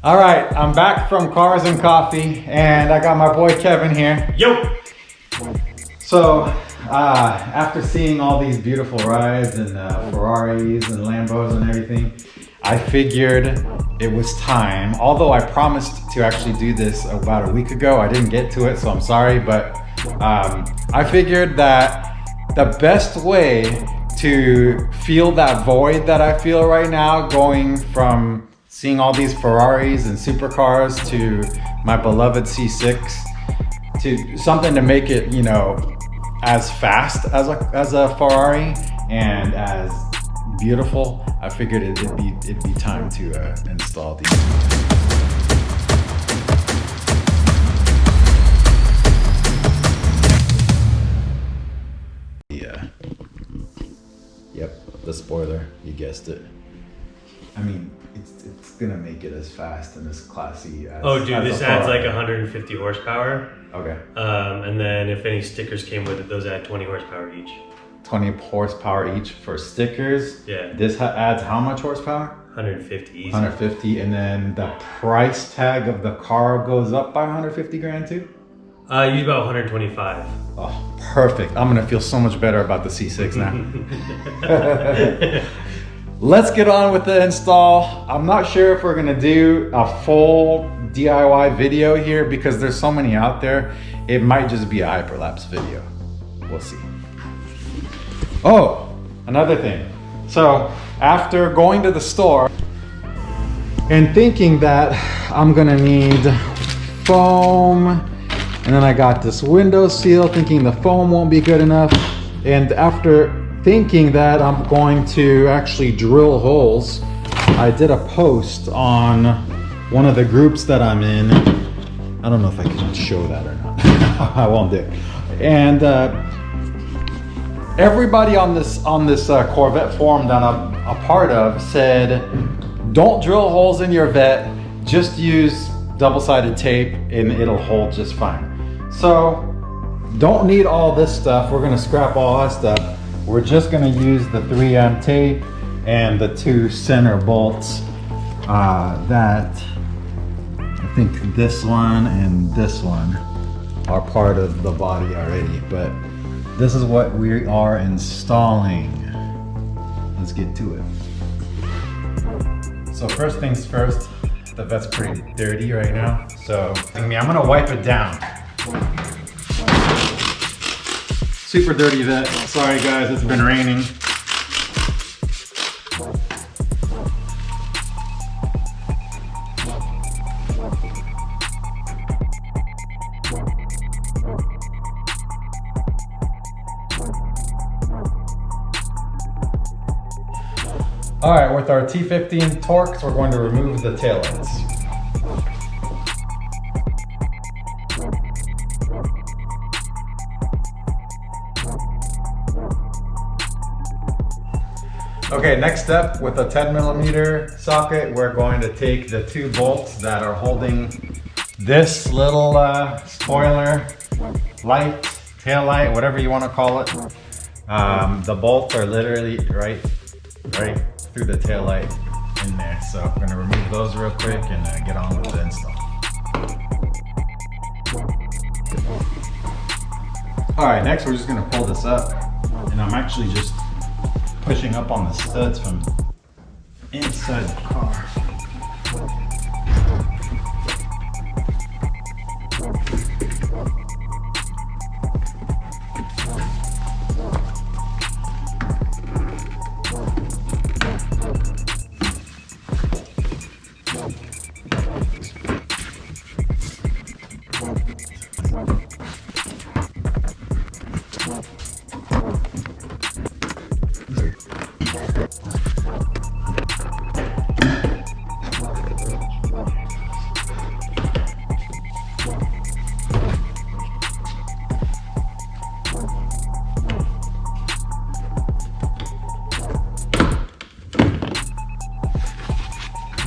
All right, I'm back from Cars and Coffee, and I got my boy Kevin here. Yo! So, after seeing all these beautiful rides and Ferraris and Lambos and everything, I figured it was time. Although I promised to actually do this about a week ago, I didn't get to it, so I'm sorry, but I figured that the best way to feel that void that I feel right now, going from seeing all these Ferraris and supercars to my beloved C6, to something to make it, you know, as fast as a Ferrari and as beautiful, I figured it'd be time to install these. Yeah. Yep, the spoiler, you guessed it. I mean, it's gonna make it as fast and as classy as. Oh, dude, this adds like 150 horsepower. Okay. And then if any stickers came with it, those add 20 horsepower each. 20 horsepower each for stickers. Yeah. This adds how much horsepower? 150 easy. 150, and then the price tag of the car goes up by 150 grand too? Use about 125. Oh, perfect. I'm gonna feel so much better about the C6 now. Let's get on with the install. I'm not sure if we're gonna do a full DIY video here because there's so many out there. It might just be a hyperlapse video. We'll see. Oh, another thing. So after going to the store and thinking that I'm gonna need foam, and then I got this window seal thinking the foam won't be good enough, and after thinking that I'm going to actually drill holes, I did a post on one of the groups that I'm in. I don't know if I can show that or not. I won't do it. And everybody on this Corvette forum that I'm a part of said, don't drill holes in your Vette, just use double-sided tape and it'll hold just fine. So don't need all this stuff. We're gonna scrap all that stuff. We're just gonna use the 3M tape and the 2 center bolts that I think this one and this one are part of the body already, but this is what we are installing. Let's get to it. So first things first, the Vette's pretty dirty right now, so I'm gonna wipe it down. Super dirty Vette. Sorry guys, it's been raining. All right, with our T15 Torx, we're going to remove the taillights. Okay, next step, with a 10mm socket, we're going to take the 2 bolts that are holding this little spoiler, light, tail light, whatever you want to call it. The bolts are literally right through the tail light in there. So I'm going to remove those real quick and get on with the install. All right, next we're just going to pull this up, and I'm actually just pushing up on the studs from inside the car.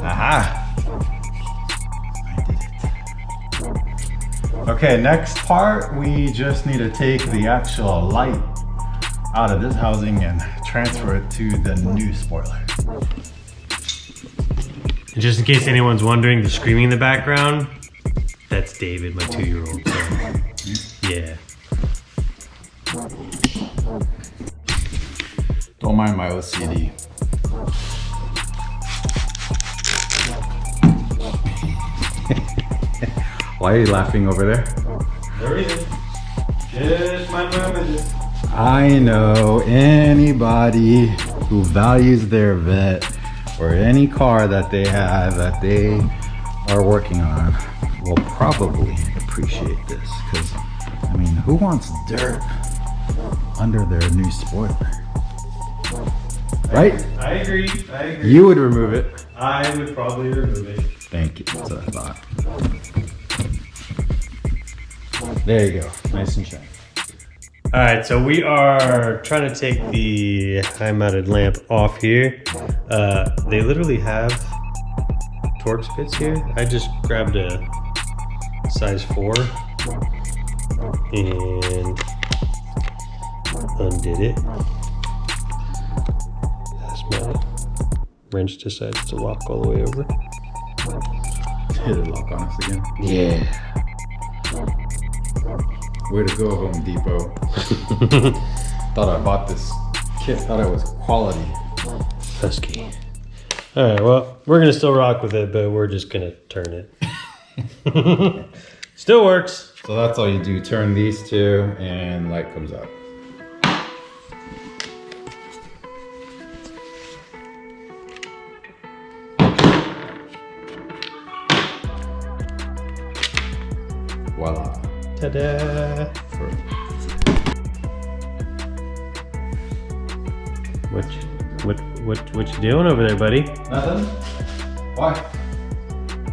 Aha! I did it. Okay, next part, we just need to take the actual light out of this housing and transfer it to the new spoiler. And just in case anyone's wondering, the screaming in the background, that's David, my 2-year-old. So, yeah. Don't mind my OCD. Why are you laughing over there? No reason. Just mind my own business. I know anybody who values their vet or any car that they have that they are working on will probably appreciate this, because I mean, who wants dirt under their new spoiler? Right? I agree. You would remove it. I would probably remove it. Thank you. That's what I thought. There you go. Nice and shiny. All right, so we are trying to take the high mounted lamp off here. They literally have Torx bits here. I just grabbed a size 4 and undid it. As my wrench decides to lock all the way over. Did it lock on us again? Yeah. Way to go, Home Depot. Thought I bought this kit, thought it was quality. Husky. All right, well, we're gonna still rock with it, but we're just gonna turn it. Still works. So that's all you do, turn these two and light comes out. Voila. Ta-da! What you doing over there, buddy? Nothing? Why?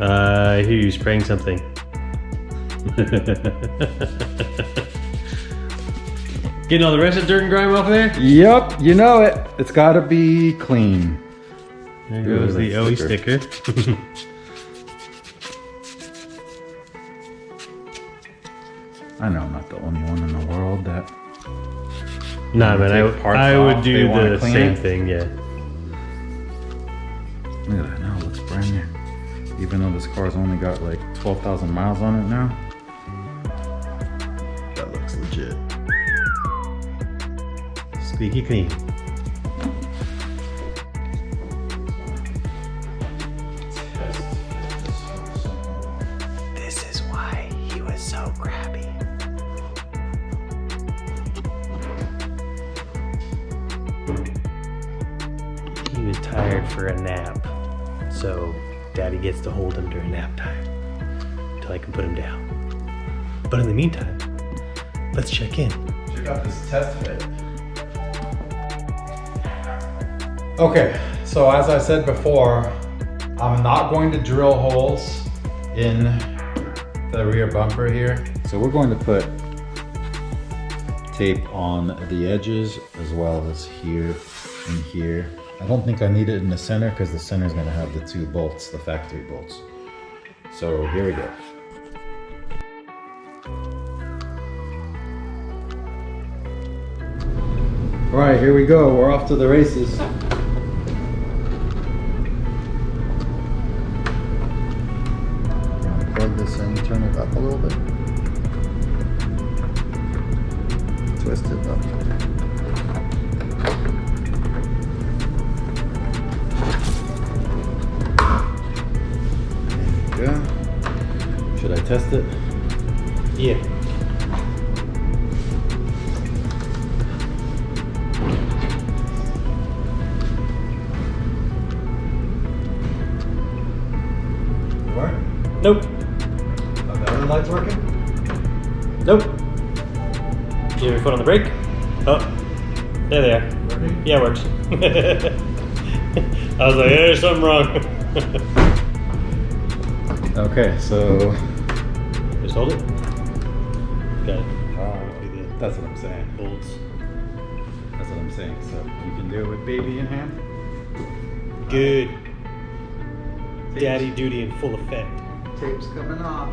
I hear you spraying something. Getting all the rest of the dirt and grime off of there? Yep, you know it. It's gotta be clean. There goes the OE sticker. I know I'm not the only one in the world that... Nah, man, I would off, do they wanna the clean same it. thing, yeah. Look at that now, it looks brand new. Even though this car's only got like 12,000 miles on it now. That looks legit. Squeaky clean. This is why he was so crabby. He was tired for a nap, so Daddy gets to hold him during nap time until I can put him down. But in the meantime, let's check in. Check out this test fit. Okay, so as I said before, I'm not going to drill holes in the rear bumper here. So we're going to put tape on the edges as well as here and here. I don't think I need it in the center because the center is going to have the 2 bolts, the factory bolts. So here we go. All right, here we go. We're off to the races. Plug this in, turn it up a little bit. Twist it up. There you go. Should I test it? Yeah. Work? Nope. Are the other lights working? Nope. You have your foot on the brake? Oh, there they are. Working? Yeah, it works. I was like, yeah, there's something wrong. Okay, so Just hold it. Got it. that's what I'm saying. Bolts. That's what I'm saying. So you can do it with baby in hand. Good. Tapes. Daddy duty in full effect. Tape's coming off.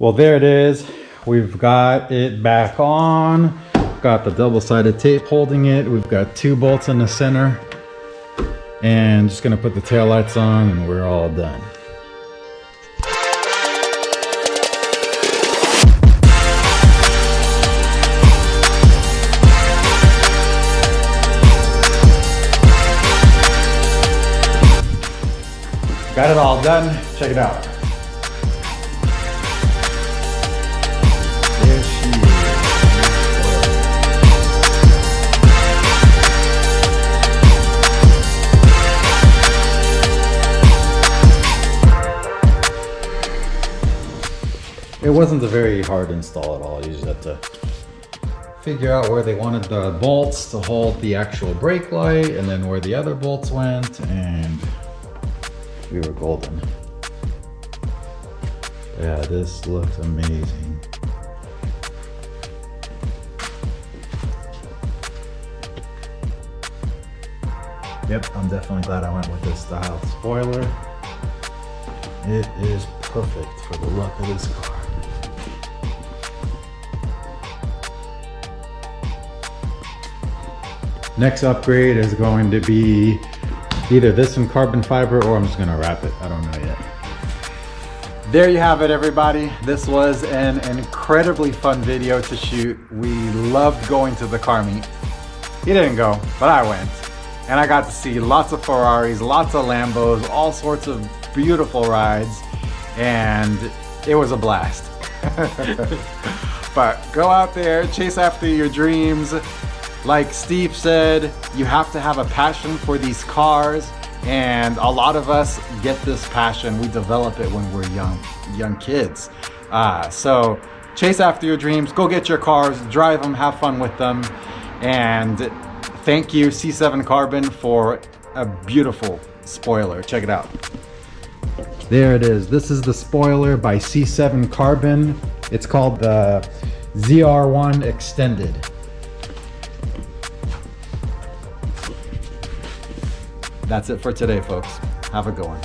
Well, there it is. We've got it back on. Got the double-sided tape holding it. We've got 2 bolts in the center. And just gonna put the taillights on and we're all done. Got it all done. Check it out. There she is. It wasn't a very hard install at all. You just had to figure out where they wanted the bolts to hold the actual brake light and then where the other bolts went, and we were golden. Yeah, this looks amazing. Yep, I'm definitely glad I went with this style spoiler. It is perfect for the look of this car. Next upgrade is going to be either this in carbon fiber or I'm just gonna wrap it. I don't know yet. There you have it, everybody. This was an incredibly fun video to shoot. We loved going to the car meet. He didn't go, but I went. And I got to see lots of Ferraris, lots of Lambos, all sorts of beautiful rides. And it was a blast. But go out there, chase after your dreams. Like Steve said, you have to have a passion for these cars, and a lot of us get this passion. We develop it when we're young kids. So chase after your dreams, go get your cars, drive them, have fun with them, and thank you C7CARBON for a beautiful spoiler. Check it out. There it is. This is the spoiler by C7CARBON. It's called the ZR1 Extended. That's it for today, folks. Have a good one.